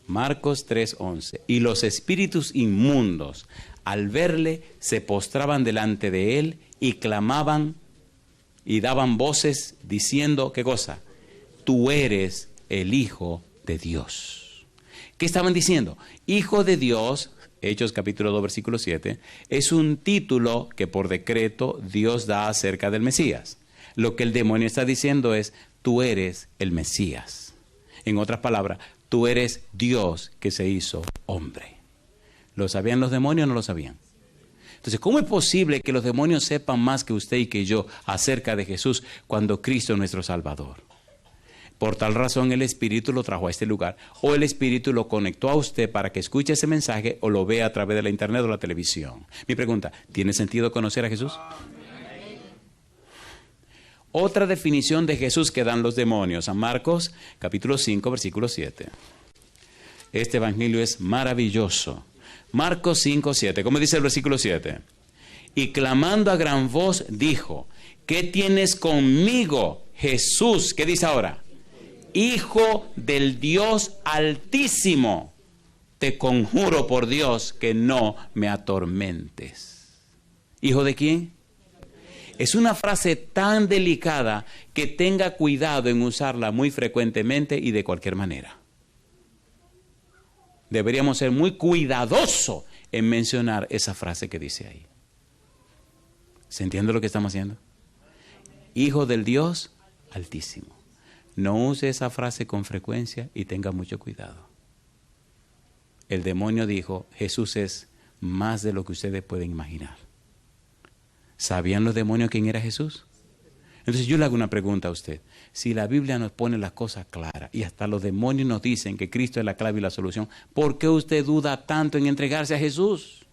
Marcos 3, 11. Y los espíritus inmundos, al verle, se postraban delante de él y clamaban y daban voces diciendo, ¿qué cosa? Tú eres el Hijo de Dios. ¿Qué estaban diciendo? Hijo de Dios, Hechos capítulo 2, versículo 7, es un título que por decreto Dios da acerca del Mesías. Lo que el demonio está diciendo es, tú eres el Mesías. En otras palabras, tú eres Dios que se hizo hombre. ¿Lo sabían los demonios o no lo sabían? Entonces, ¿cómo es posible que los demonios sepan más que usted y que yo acerca de Jesús cuando Cristo es nuestro Salvador? Por tal razón el Espíritu lo trajo a este lugar, o el Espíritu lo conectó a usted para que escuche ese mensaje o lo vea a través de la internet o la televisión. Mi pregunta, ¿tiene sentido conocer a Jesús? Otra definición de Jesús que dan los demonios, San Marcos capítulo 5, versículo 7. Este evangelio es maravilloso. Marcos 5, 7. ¿Cómo dice el versículo 7? Y clamando a gran voz dijo, ¿qué tienes conmigo, Jesús? ¿Qué dice ahora? Hijo del Dios Altísimo, te conjuro por Dios que no me atormentes. ¿Hijo de quién? Es una frase tan delicada que tenga cuidado en usarla muy frecuentemente y de cualquier manera. Deberíamos ser muy cuidadosos en mencionar esa frase que dice ahí. ¿Se entiende lo que estamos haciendo? Hijo del Dios Altísimo. No use esa frase con frecuencia y tenga mucho cuidado. El demonio dijo, Jesús es más de lo que ustedes pueden imaginar. ¿Sabían los demonios quién era Jesús? Entonces yo le hago una pregunta a usted. Si la Biblia nos pone las cosas claras y hasta los demonios nos dicen que Cristo es la clave y la solución, ¿por qué usted duda tanto en entregarse a Jesús?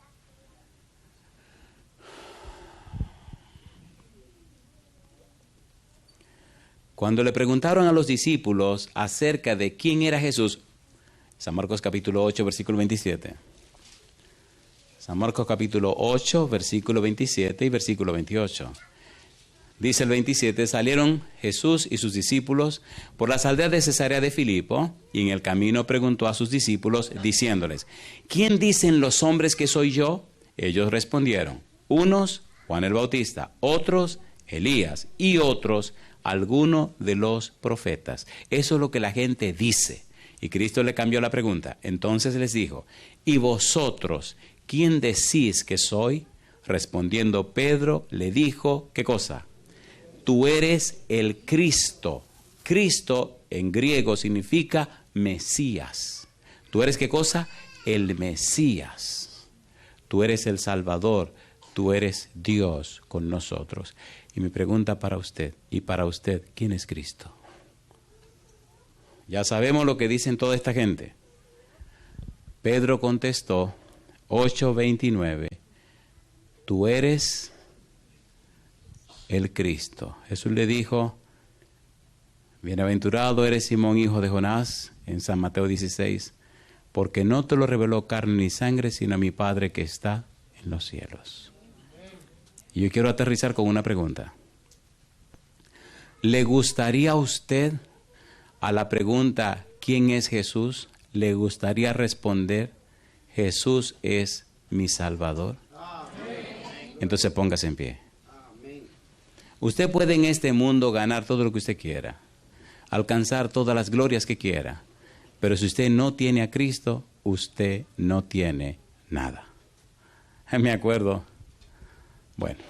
Cuando le preguntaron a los discípulos acerca de quién era Jesús, San Marcos capítulo 8, versículo 27. San Marcos capítulo 8, versículo 27 y versículo 28. Dice el 27, salieron Jesús y sus discípulos por las aldeas de Cesarea de Filipo, y en el camino preguntó a sus discípulos, diciéndoles, ¿quién dicen los hombres que soy yo? Ellos respondieron, unos, Juan el Bautista, otros, Elías, y otros, alguno de los profetas. Eso es lo que la gente dice. Y Cristo le cambió la pregunta. Entonces les dijo, ¿y vosotros quién decís que soy? Respondiendo Pedro le dijo, ¿qué cosa? Tú eres el Cristo. Cristo en griego significa Mesías. ¿Tú eres qué cosa? El Mesías. Tú eres el Salvador. Tú eres Dios con nosotros. Y mi pregunta para usted, y para usted, ¿quién es Cristo? Ya sabemos lo que dicen toda esta gente. Pedro contestó, 8:29, tú eres el Cristo. Jesús le dijo, bienaventurado eres Simón, hijo de Jonás, en San Mateo 16, porque no te lo reveló carne ni sangre, sino mi Padre que está en los cielos. Y yo quiero aterrizar con una pregunta. ¿Le gustaría a usted, a la pregunta, ¿quién es Jesús? ¿Le gustaría responder, Jesús es mi Salvador? Entonces póngase en pie. Usted puede en este mundo ganar todo lo que usted quiera, alcanzar todas las glorias que quiera, pero si usted no tiene a Cristo, usted no tiene nada. Me acuerdo, bueno,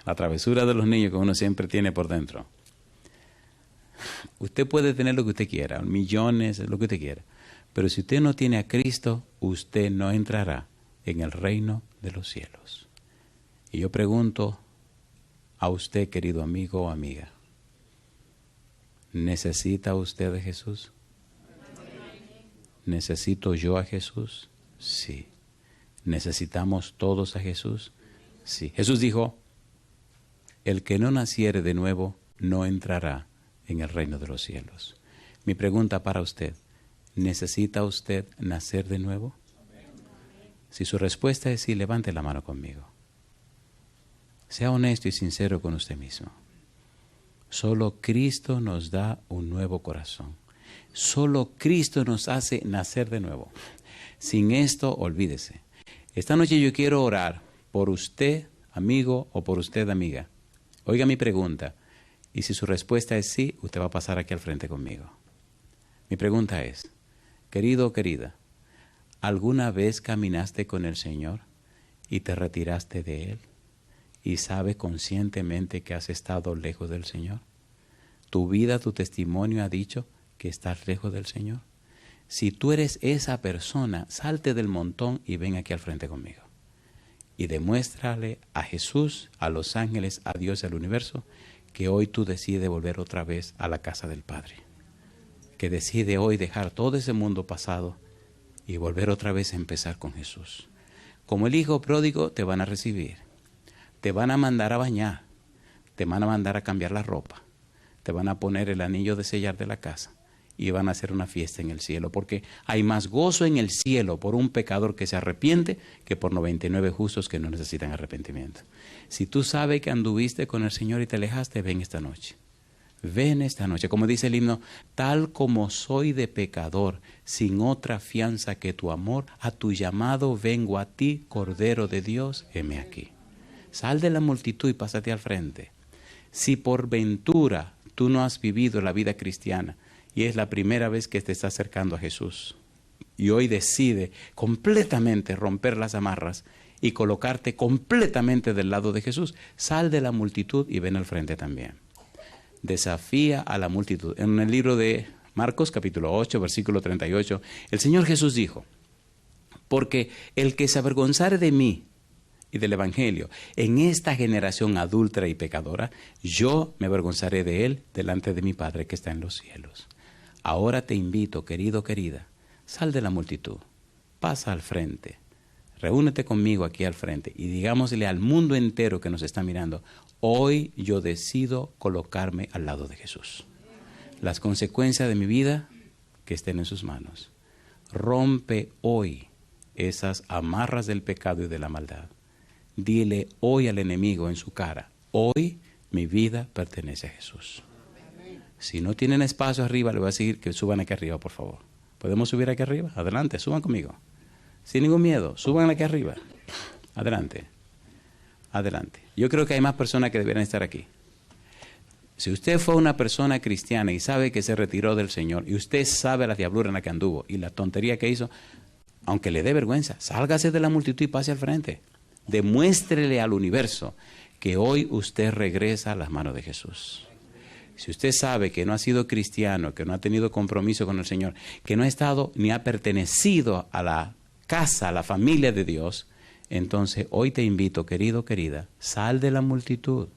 la travesura de los niños que uno siempre tiene por dentro. Usted puede tener lo que usted quiera, millones, lo que usted quiera, pero si usted no tiene a Cristo, usted no entrará en el reino de los cielos. Y yo pregunto a usted, querido amigo o amiga, ¿necesita usted de Jesús? ¿Necesito yo a Jesús? Sí. ¿Necesitamos todos a Jesús? Sí. Jesús dijo, el que no naciere de nuevo no entrará en el reino de los cielos. Mi pregunta para usted, ¿necesita usted nacer de nuevo? Si su respuesta es sí, levante la mano conmigo. Sea honesto y sincero con usted mismo. Solo Cristo nos da un nuevo corazón. Solo Cristo nos hace nacer de nuevo. Sin esto, olvídese. Esta noche yo quiero orar por usted, amigo, o por usted, amiga. Oiga mi pregunta. Y si su respuesta es sí, usted va a pasar aquí al frente conmigo. Mi pregunta es, querido o querida, ¿alguna vez caminaste con el Señor y te retiraste de Él? ¿Y sabes conscientemente que has estado lejos del Señor? ¿Tu vida, tu testimonio ha dicho que estás lejos del Señor? Si tú eres esa persona, salte del montón y ven aquí al frente conmigo. Y demuéstrale a Jesús, a los ángeles, a Dios y al universo, que hoy tú decides volver otra vez a la casa del Padre. Que decide hoy dejar todo ese mundo pasado y volver otra vez a empezar con Jesús. Como el hijo pródigo te van a recibir. Te van a mandar a bañar, te van a mandar a cambiar la ropa, te van a poner el anillo de sellar de la casa y van a hacer una fiesta en el cielo, porque hay más gozo en el cielo por un pecador que se arrepiente que por 99 justos que no necesitan arrepentimiento. Si tú sabes que anduviste con el Señor y te alejaste, ven esta noche. Ven esta noche, como dice el himno, tal como soy de pecador, sin otra fianza que tu amor, a tu llamado vengo a ti, Cordero de Dios, heme aquí. Sal de la multitud y pásate al frente. Si por ventura tú no has vivido la vida cristiana y es la primera vez que te estás acercando a Jesús y hoy decide completamente romper las amarras y colocarte completamente del lado de Jesús, sal de la multitud y ven al frente también. Desafía a la multitud. En el libro de Marcos capítulo 8, versículo 38, el Señor Jesús dijo, porque el que se avergonzare de mí y del Evangelio en esta generación adúltera y pecadora, yo me avergonzaré de él delante de mi Padre que está en los cielos. Ahora te invito, querido, querida, sal de la multitud, pasa al frente, reúnete conmigo aquí al frente y digámosle al mundo entero que nos está mirando, hoy yo decido colocarme al lado de Jesús. Las consecuencias de mi vida que estén en sus manos. Rompe hoy esas amarras del pecado y de la maldad. Dile hoy al enemigo en su cara, Hoy mi vida pertenece a Jesús. Si no tienen espacio arriba, le voy a decir que suban aquí arriba, por favor. ¿Podemos subir aquí arriba? Adelante, suban conmigo. Sin ningún miedo, suban aquí arriba. Adelante. Adelante. Yo creo que hay más personas que deberían estar aquí. Si usted fue una persona cristiana y sabe que se retiró del Señor, y usted sabe la diablura en la que anduvo y la tontería que hizo, aunque le dé vergüenza, sálgase de la multitud y pase al frente. Demuéstrele al universo que hoy usted regresa a las manos de Jesús. Si usted sabe que no ha sido cristiano, que no ha tenido compromiso con el Señor, que no ha estado ni ha pertenecido a la casa, a la familia de Dios, entonces hoy te invito, querido, querida, sal de la multitud,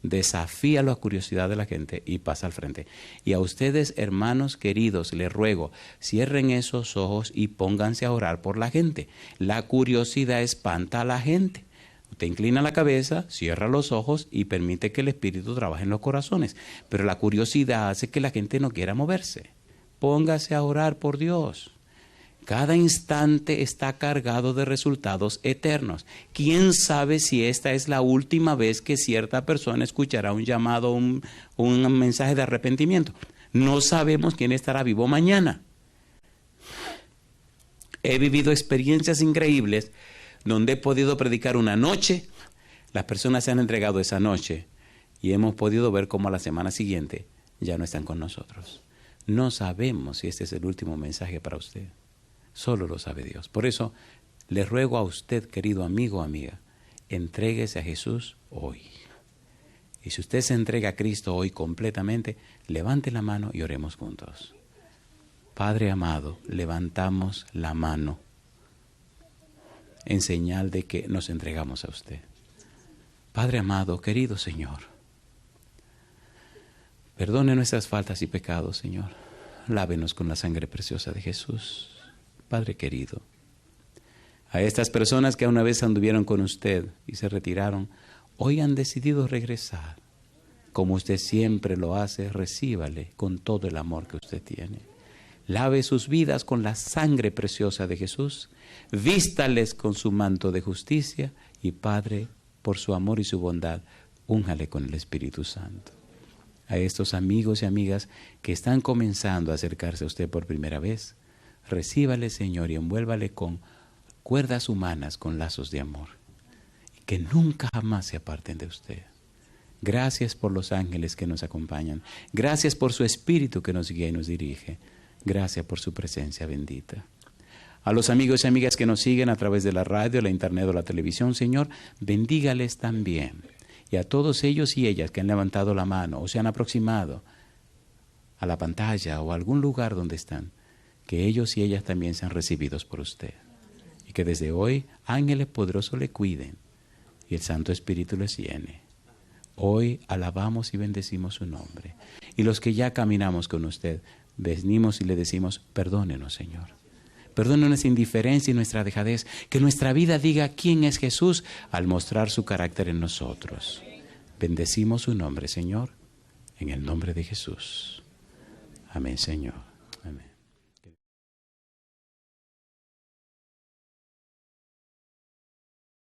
desafía la curiosidad de la gente y pasa al frente. Y a ustedes, hermanos queridos, les ruego, cierren esos ojos y pónganse a orar por la gente. La curiosidad espanta a la gente. Usted inclina la cabeza, cierra los ojos y permite que el Espíritu trabaje en los corazones. Pero la curiosidad hace que la gente no quiera moverse. Póngase a orar por Dios. Cada instante está cargado de resultados eternos. ¿Quién sabe si esta es la última vez que cierta persona escuchará un llamado, un mensaje de arrepentimiento? No sabemos quién estará vivo mañana. He vivido experiencias increíbles donde he podido predicar una noche, las personas se han entregado esa noche y hemos podido ver cómo a la semana siguiente ya no están con nosotros. No sabemos si este es el último mensaje para usted. Solo lo sabe Dios. Por eso le ruego a usted, querido amigo o amiga, entréguese a Jesús hoy. Y si usted se entrega a Cristo hoy completamente, levante la mano y oremos juntos. Padre amado, levantamos la mano en señal de que nos entregamos a usted. Padre amado, querido Señor, perdone nuestras faltas y pecados, Señor. Lávenos con la sangre preciosa de Jesús. Padre querido, a estas personas que una vez anduvieron con usted y se retiraron, hoy han decidido regresar. Como usted siempre lo hace, recíbale con todo el amor que usted tiene. Lave sus vidas con la sangre preciosa de Jesús, vístales con su manto de justicia y, Padre, por su amor y su bondad, únjale con el Espíritu Santo. A estos amigos y amigas que están comenzando a acercarse a usted por primera vez, recíbale, Señor, y envuélvale con cuerdas humanas, con lazos de amor, y que nunca jamás se aparten de usted. Gracias por los ángeles que nos acompañan. Gracias por su Espíritu que nos guía y nos dirige. Gracias por su presencia bendita. A los amigos y amigas que nos siguen a través de la radio, la internet o la televisión, Señor, bendígales también. Y a todos ellos y ellas que han levantado la mano o se han aproximado a la pantalla o a algún lugar donde están, que ellos y ellas también sean recibidos por usted. Y que desde hoy ángeles poderosos le cuiden y el Santo Espíritu les llene. Hoy alabamos y bendecimos su nombre. Y los que ya caminamos con usted, venimos y le decimos, perdónenos, Señor. Perdónenos nuestra indiferencia y nuestra dejadez. Que nuestra vida diga quién es Jesús al mostrar su carácter en nosotros. Bendecimos su nombre, Señor, en el nombre de Jesús. Amén, Señor. Amén.